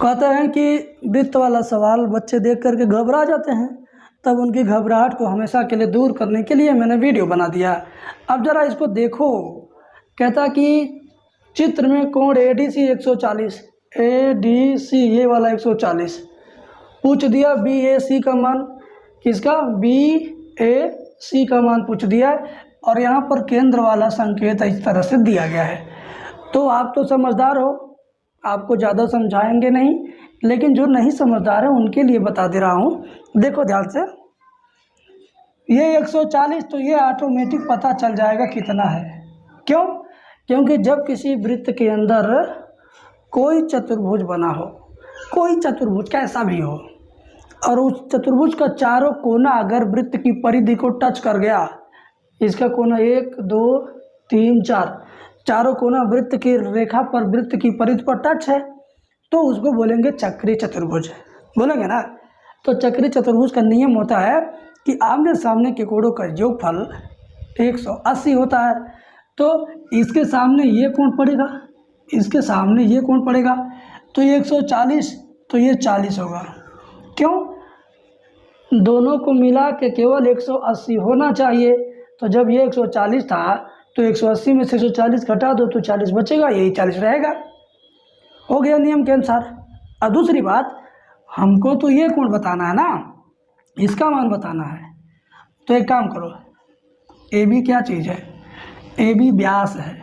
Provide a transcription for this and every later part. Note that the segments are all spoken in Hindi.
कहते हैं कि वृत्त वाला सवाल बच्चे देख करके घबरा जाते हैं, तब उनकी घबराहट को हमेशा के लिए दूर करने के लिए मैंने वीडियो बना दिया। अब ज़रा इसको देखो। कहता कि चित्र में कोण ADC 140, ADC ये वाला 140 पूछ दिया। BAC का मान, किसका? BAC का मान पूछ दिया और यहाँ पर केंद्र वाला संकेत इस तरह से दिया गया है। तो आप तो समझदार हो, आपको ज़्यादा समझाएंगे नहीं, लेकिन जो नहीं समझदार है उनके लिए बता दे रहा हूँ। देखो ध्यान से, ये 140 तो ये ऑटोमेटिक पता चल जाएगा कितना है। क्यों? क्योंकि जब किसी वृत्त के अंदर कोई चतुर्भुज बना हो, कोई चतुर्भुज कैसा भी हो, और उस चतुर्भुज का चारों कोना अगर वृत्त की परिधि को टच कर गया, इसका कोना 1 2 3 4, चारों कोना वृत्त की रेखा पर, वृत्त की परिधि पर टच है, तो उसको बोलेंगे चक्रीय चतुर्भुज। बोलेंगे ना? तो चक्रीय चतुर्भुज का नियम होता है कि आमने सामने के कोणों का योगफल 180 होता है। तो इसके सामने ये कोण पड़ेगा, इसके सामने ये कोण पड़ेगा, तो ये 140, तो ये 40 होगा। क्यों? दोनों को मिला के केवल 180 होना चाहिए। तो जब ये 140 था तो 180 में से 140 घटा दो तो 40 बचेगा, यही 40 रहेगा। हो गया नियम के अनुसार। और दूसरी बात, हमको तो ये कोण बताना है ना, इसका मान बताना है। तो एक काम करो, AB क्या चीज़ है? AB व्यास है।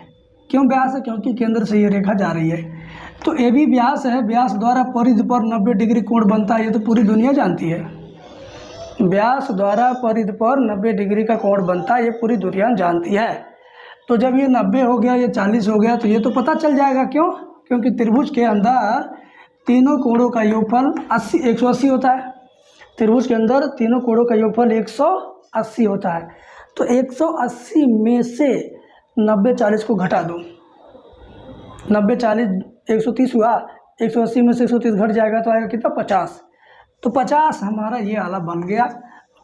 क्यों व्यास है? क्योंकि केंद्र से ये रेखा जा रही है। तो AB व्यास है, व्यास द्वारा परिधि पर 90 डिग्री कोण बनता है, ये तो पूरी दुनिया जानती है। व्यास द्वारा परिधि पर 90 डिग्री का कोण बनता है, ये पूरी दुनिया जानती है। तो जब ये 90 हो गया, ये 40 हो गया, तो ये तो पता चल जाएगा। क्यों? क्योंकि त्रिभुज के अंदर तीनों कोणों का योगफल 180 होता है। त्रिभुज के अंदर तीनों कोणों का योगफल 180 होता है। तो 180 में से 90 40 को घटा दो, 90 40 130 हुआ, 180 में से 130 घट जाएगा तो आएगा कितना? 50। तो 50 हमारा ये वाला बन गया,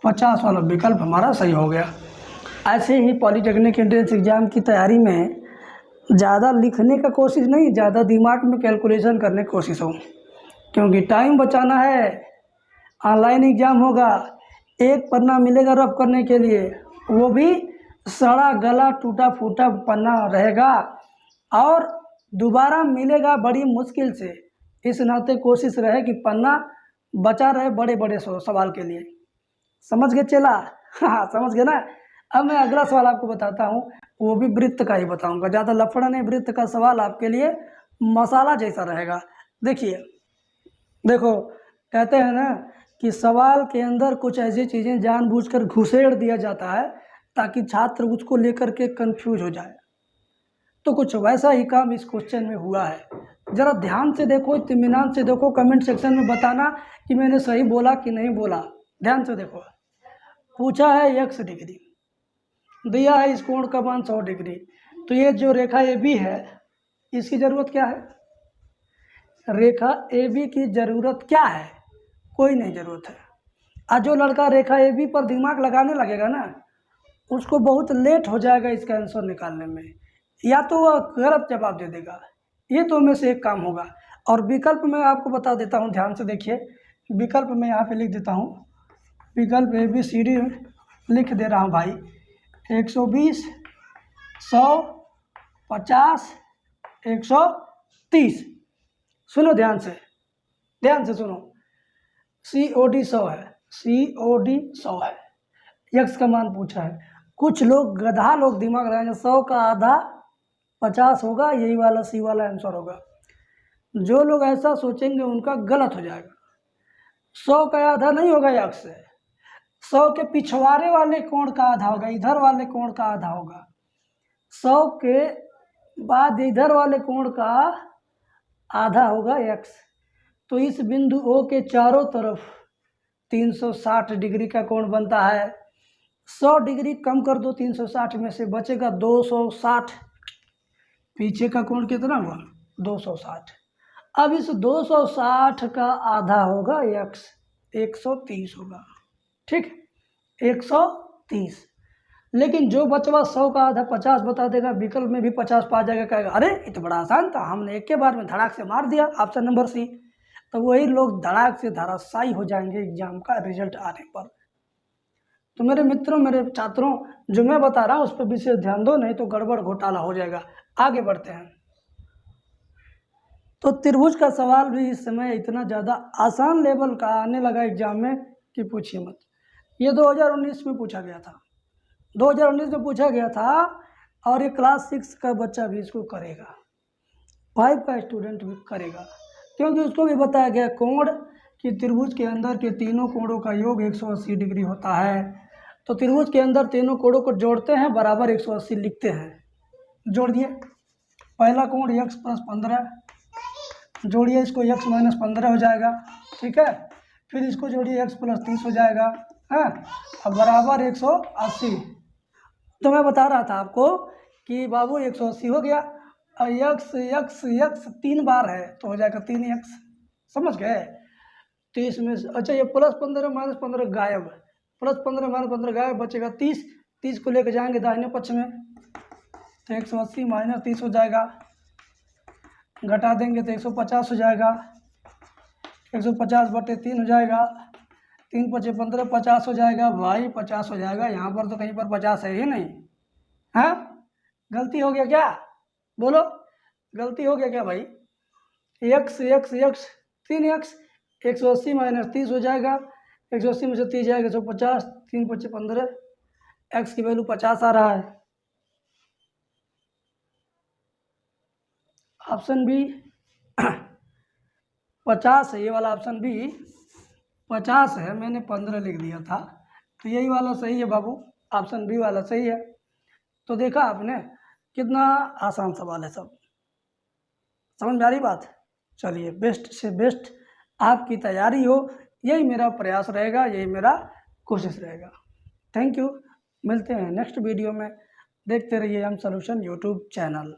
50 वाला विकल्प हमारा सही हो गया। ऐसे ही पॉलीटेक्निक एंट्रेंस एग्ज़ाम की तैयारी में ज़्यादा लिखने का कोशिश नहीं, ज़्यादा दिमाग में कैलकुलेशन करने की कोशिश हो, क्योंकि टाइम बचाना है। ऑनलाइन एग्ज़ाम होगा, एक पन्ना मिलेगा रफ करने के लिए, वो भी सड़ा गला टूटा फूटा पन्ना रहेगा, और दोबारा मिलेगा बड़ी मुश्किल से। इस नाते कोशिश रहे कि पन्ना बचा रहे बड़े बड़े सवाल के लिए। समझ गए चेला? हाँ समझ गए ना। अब मैं अगला सवाल आपको बताता हूँ, वो भी वृत्त का ही बताऊँगा, ज़्यादा लफड़ा नहीं। वृत्त का सवाल आपके लिए मसाला जैसा रहेगा। देखिए, देखो कहते हैं ना कि सवाल के अंदर कुछ ऐसी चीज़ें जानबूझकर घुसेड़ दिया जाता है ताकि छात्र उसको लेकर के कंफ्यूज हो जाए। तो कुछ वैसा ही काम इस क्वेश्चन में हुआ है। ज़रा ध्यान से देखो, इत्मीनान से देखो, कमेंट सेक्शन में बताना कि मैंने सही बोला कि नहीं बोला। ध्यान से देखो। पूछा है x डिग्री, दिया है इस कोण का मान 100 डिग्री। तो ये जो रेखा AB है, इसकी ज़रूरत क्या है? रेखा AB की ज़रूरत क्या है? कोई नहीं ज़रूरत है। आज जो लड़का रेखा AB पर दिमाग लगाने लगेगा ना, उसको बहुत लेट हो जाएगा इसका आंसर निकालने में, या तो वह गलत जवाब दे देगा। ये तो में से एक काम होगा। और विकल्प मैं आपको बता देता हूँ, ध्यान से देखिए। विकल्प मैं यहाँ पे लिख देता हूँ, विकल्प ABCD लिख दे रहा हूँ भाई। 120, 100, 50, 130। सुनो ध्यान से, ध्यान से सुनो। COD 100 है, COD 100 है। x का मान पूछा है। कुछ लोग गधा लोग दिमाग लगाएंगे, 100 का आधा 50 होगा, यही वाला C वाला आंसर होगा। जो लोग ऐसा सोचेंगे उनका गलत हो जाएगा। 100 का आधा नहीं होगा x से, 100 के पिछवाड़े वाले कोण का आधा होगा, इधर वाले कोण का आधा होगा। 100 के बाद इधर वाले कोण का आधा होगा x। तो इस बिंदु O के चारों तरफ 360 डिग्री का कोण बनता है। 100 डिग्री कम कर दो 360 में से, बचेगा 260। पीछे का कोण कितना हुआ? 260। अब इस 260 का आधा होगा x, 130 होगा। ठीक, 130। लेकिन जो बचवा 100 का आधा 50 बता देगा, विकल्प में भी 50 पा जाएगा, कहेगा अरे ये तो बड़ा आसान था, हमने एक के बार में धड़ाक से मार दिया, ऑप्शन नंबर C। तो वही लोग धड़ाक से धराशायी हो जाएंगे एग्ज़ाम का रिजल्ट आने पर। तो मेरे मित्रों, मेरे छात्रों, जो मैं बता रहा हूँ उस पर विशेष ध्यान दो, नहीं तो गड़बड़ घोटाला हो जाएगा। आगे बढ़ते हैं। तो त्रिभुज का सवाल भी इस समय इतना ज़्यादा आसान लेवल का आने लगा एग्जाम में कि पूछिए मत। ये 2019 में पूछा गया था, 2019 में पूछा गया था, और ये क्लास 6 का बच्चा भी इसको करेगा, 5 का स्टूडेंट भी करेगा, क्योंकि उसको भी बताया गया कोण कि त्रिभुज के अंदर के तीनों कोणों का योग 180 डिग्री होता है। तो त्रिभुज के अंदर तीनों कोणों को जोड़ते हैं, बराबर 180 लिखते हैं। जोड़ दिए, पहला कोण x + 15, जोड़िए इसको x - 15 हो जाएगा, ठीक है। फिर इसको जोड़िए x + 30 हो जाएगा, हाँ, अब बराबर 180। तो मैं बता रहा था आपको कि बाबू 180 हो गया, और x 3 बार है तो हो जाएगा 3x, समझ गए। तो इसमें अच्छा ये +15 - 15 गायब, +15 - 15 गायब, बचेगा 30, 30 को लेकर जाएंगे दाहिने पक्ष में, तो 180 - 30 हो जाएगा, घटा देंगे तो 150 हो जाएगा, 150/3 हो जाएगा, 3 × 5 = 15, 50 हो जाएगा भाई, 50 हो जाएगा। यहाँ पर तो कहीं पर 50 है ही नहीं, हाँ, गलती हो गया क्या, बोलो, गलती हो गया क्या भाई। x 3x, 180 - 30 हो जाएगा, 180 में से 30 जाएगा 150, 3 × 5 = 15, x की वैल्यू 50 आ रहा है। ऑप्शन बी 50 है, ये वाला ऑप्शन बी 50 है, मैंने 15 लिख दिया था, तो यही वाला सही है बाबू, ऑप्शन बी वाला सही है। तो देखा आपने कितना आसान सवाल है, सब समझ में आ रही बात। चलिए, बेस्ट से बेस्ट आपकी तैयारी हो, यही मेरा प्रयास रहेगा, यही मेरा कोशिश रहेगा। थैंक यू, मिलते हैं नेक्स्ट वीडियो में, देखते रहिए हम सॉल्यूशन यूट्यूब चैनल।